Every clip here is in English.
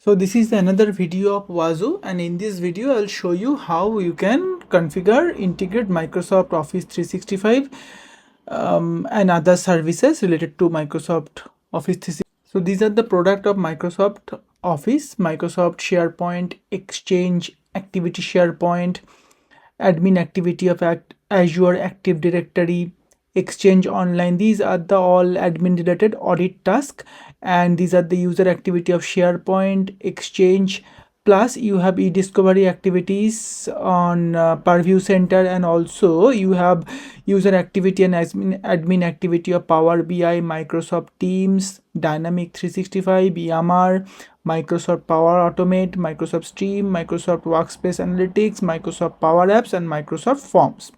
So this is another video of Wazuh, and in this video I'll show you how you can configure, integrate Microsoft Office 365 and other services related to Microsoft Office 365. So these are the product of Microsoft Office, Microsoft SharePoint, Exchange, Activity SharePoint, admin activity of Azure Active Directory, Exchange Online. These are the all admin related audit task, and these are the user activity of SharePoint, Exchange. Plus you have e-discovery activities on Purview Center, and also you have user activity and admin activity of Power BI, Microsoft Teams, Dynamic 365, EMR, Microsoft Power Automate, Microsoft Stream, Microsoft Workspace Analytics, Microsoft Power Apps, and Microsoft Forms.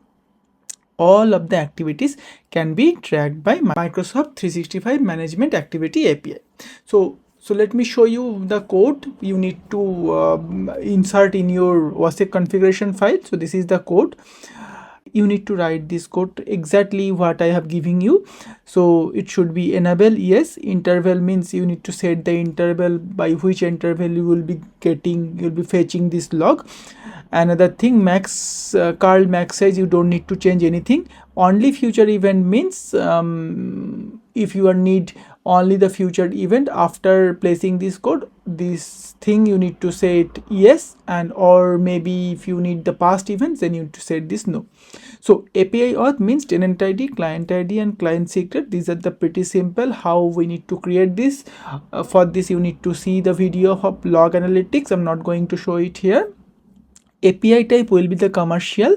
All of the activities can be tracked by Microsoft 365 Management Activity API. So let me show you the code you need to insert in your ossec configuration file. So this is the code. You need to write this code exactly what I have given you. So it should be enable yes, interval means you need to set the interval by which interval you will be fetching this log. Another thing, max curl max size, you don't need to change anything. Only future event means if you need only the future event after placing this code, this thing you need to set yes, and or maybe if you need the past events, then you need to set this no. So API auth means tenant ID, client ID, and client secret. These are the pretty simple how we need to create this. For this you need to see the video of log analytics. I'm not going to show it here. API type will be the commercial.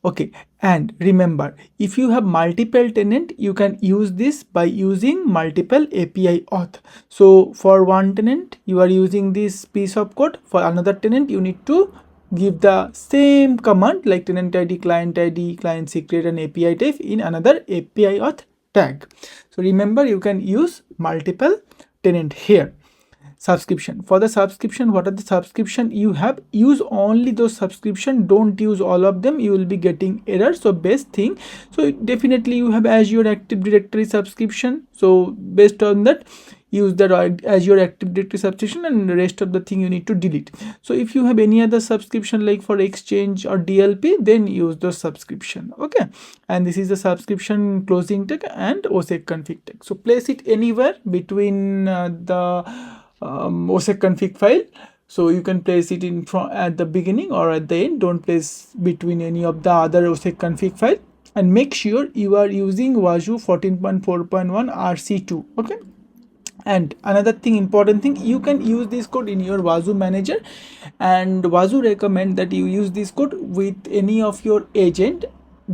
Okay, and remember, if you have multiple tenant, you can use this by using multiple API auth. So for one tenant you are using this piece of code, for another tenant you need to give the same command like tenant ID, client secret, and API type in another API auth tag. So remember, you can use multiple tenant here. Subscription, for the subscription, what are the subscription you have, use only those subscription, don't use all of them, you will be getting error. So best thing, so definitely you have Azure Active Directory subscription, so based on that use the Azure Active Directory subscription, and the rest of the thing you need to delete. So if you have any other subscription like for Exchange or DLP, then use the subscription. Okay, and this is the subscription closing tag and ossec.conf tag. So place it anywhere between the ossec.conf file. So you can place it in from at the beginning or at the end. Don't place between any of the other ossec.conf file, and make sure you are using Wazuh 14.4.1 RC2. Okay, and another thing, important thing, you can use this code in your Wazuh manager, and Wazuh recommend that you use this code with any of your agent,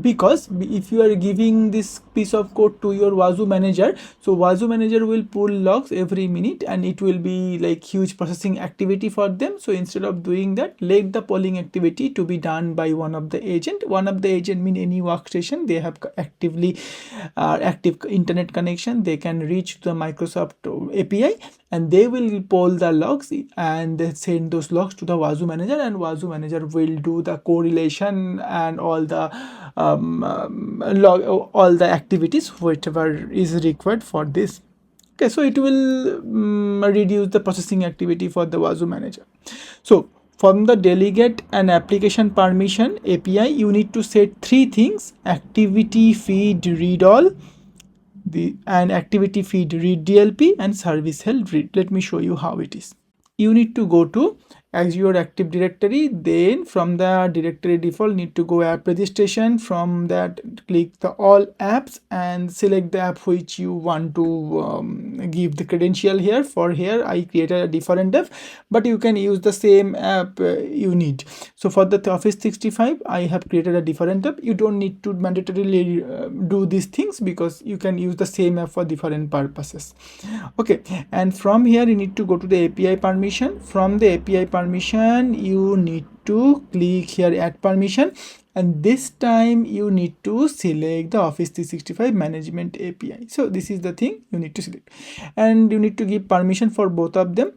because if you are giving this piece of code to your Wazuh manager, so Wazuh manager will pull logs every minute, and it will be like huge processing activity for them. So instead of doing that, let the polling activity to be done by one of the agent. One of the agent mean any workstation they have active internet connection, they can reach the Microsoft API, and they will poll the logs and they send those logs to the Wazuh manager, and Wazuh manager will do the correlation and all the all the activities whatever is required for this. Okay, so it will reduce the processing activity for the Wazuh manager. So from the delegate and application permission API, you need to set three things: activity feed read all, and activity feed read DLP, and service held read. Let me show you how it is. You need to go to Azure Active Directory, then from the directory default need to go app registration. From that click the all apps and select the app which you want to give the credential here. For here I created a different app, but you can use the same app you need. So for the Office 365 I have created a different app. You don't need to mandatorily do these things, because you can use the same app for different purposes. Okay, and from here you need to go to the API permission. From the API permission you need to click here add permission, and this time you need to select the Office 365 Management API. So this is the thing you need to select, and you need to give permission for both of them.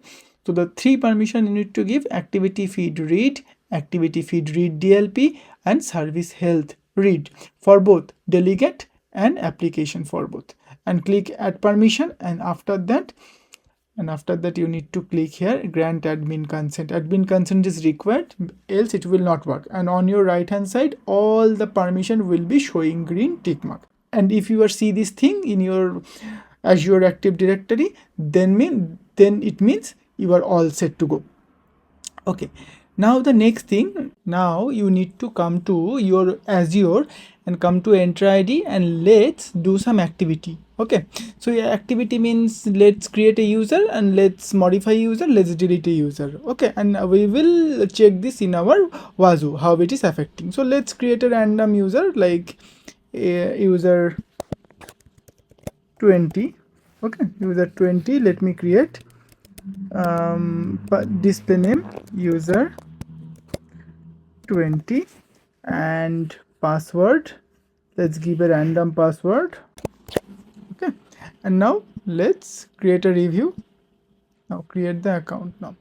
So the three permission you need to give: activity feed read, activity feed read DLP, and service health read for both delegate and application for both. And click add permission, and after that and after that you need to click here, grant admin consent. Admin consent is required, else it will not work. And on your right hand side, all the permission will be showing green tick mark. And if you are see this thing in your Azure Active Directory, then it means you are all set to go. Okay, now the next thing, now you need to come to your Azure and come to enter ID, and let's do some activity. Okay, so your activity means let's create a user and let's modify user, let's delete a user. Okay, and we will check this in our Wazuh how it is affecting. So let's create a random user like user 20. Okay, user 20, let me create display name user 20 and password, let's give a random password. Okay, and now let's create a review. Now create the account. Now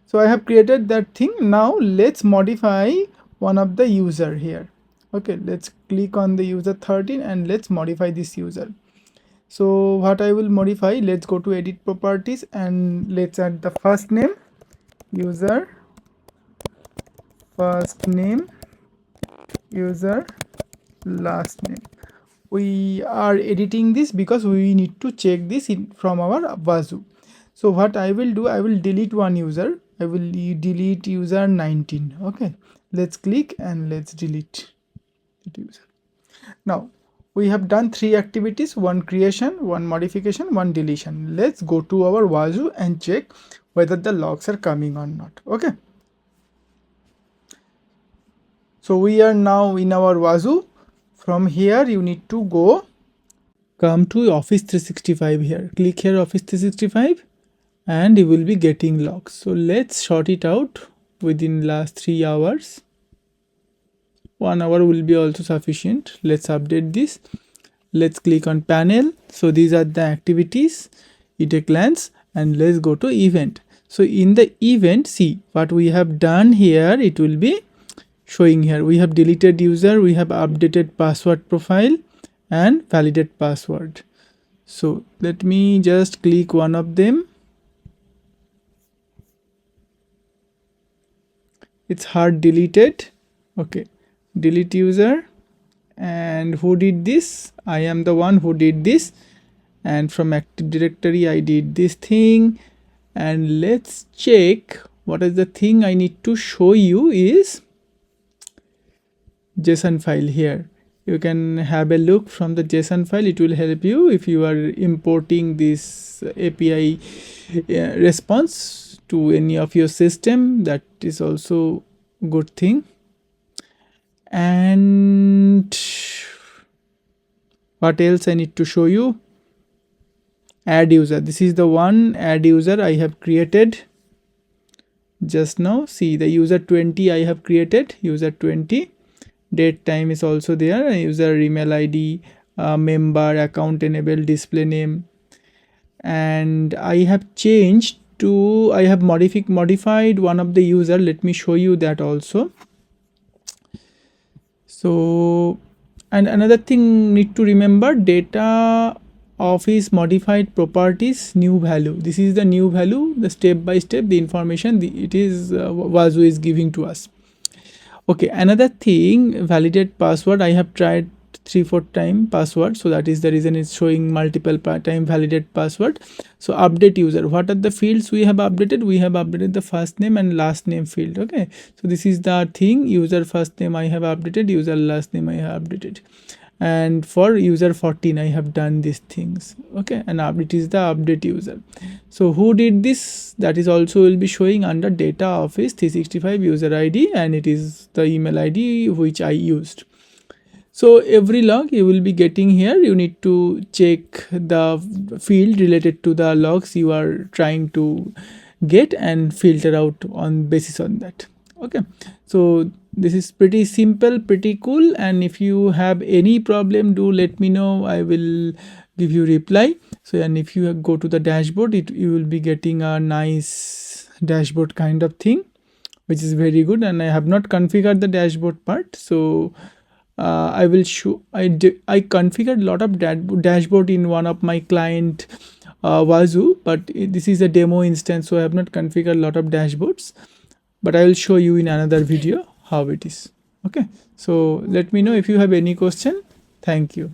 so I have created that thing. Now let's modify one of the user here. Okay, let's click on the user 13 and let's modify this user. So what I will modify, let's go to edit properties and let's add the first name, user first name, user last name. We are editing this because we need to check this in from our Wazuh. So what I will do, I will delete one user. I will delete user 19. Okay, let's click and let's delete that user. Now we have done 3 activities, one creation, one modification, one deletion. Let's go to our Wazuh and check whether the logs are coming or not. Okay, so we are now in our Wazuh. From here you need to come to Office 365 here. Click here Office 365 and you will be getting logs. So let's sort it out within last 3 hours. 1 hour will be also sufficient. Let's update this. Let's click on panel. So these are the activities at a glance, and let's go to event. So in the event, see what we have done here, it will be showing here. We have deleted user, we have updated password profile and validate password. So let me just click one of them. It's hard deleted. Okay, delete user. And who did this? I am the one who did this, and from Active Directory I did this thing. And let's check what is the thing I need to show you is JSON file. Here you can have a look from the JSON file. It will help you if you are importing this API response to any of your system. That is also good thing. And what else I need to show you? Add user. This is the one add user I have created just now. See the user 20 I have created, user 20. Date time is also there, user email ID, member, account enable, display name. And I have changed to, I have modified one of the user. Let me show you that also. So, and another thing need to remember, data office modified properties new value. This is the new value, the step by step the information it is Wazuh is giving to us. Okay, another thing, validate password. I have tried 3-4 time password, so that is the reason it's showing multiple time validate password. So update user, what are the fields we have updated? We have updated the first name and last name field. Okay, so this is the thing, user first name I have updated, user last name I have updated, and for user 14 I have done these things. Okay, and it is the update user. So who did this? That is also will be showing under data office 365 user ID, and it is the email ID which I used. So every log you will be getting here, you need to check the field related to the logs you are trying to get and filter out on basis on that. Okay, so this is pretty simple, pretty cool. And if you have any problem, do let me know, I will give you reply. So, and if you go to the dashboard, you will be getting a nice dashboard kind of thing, which is very good. And I have not configured the dashboard part, so I will show. I configured a lot of dashboard in one of my client Wazuh, but this is a demo instance, so I have not configured a lot of dashboards. But I will show you in another video how it is. Okay. So let me know if you have any question. Thank you.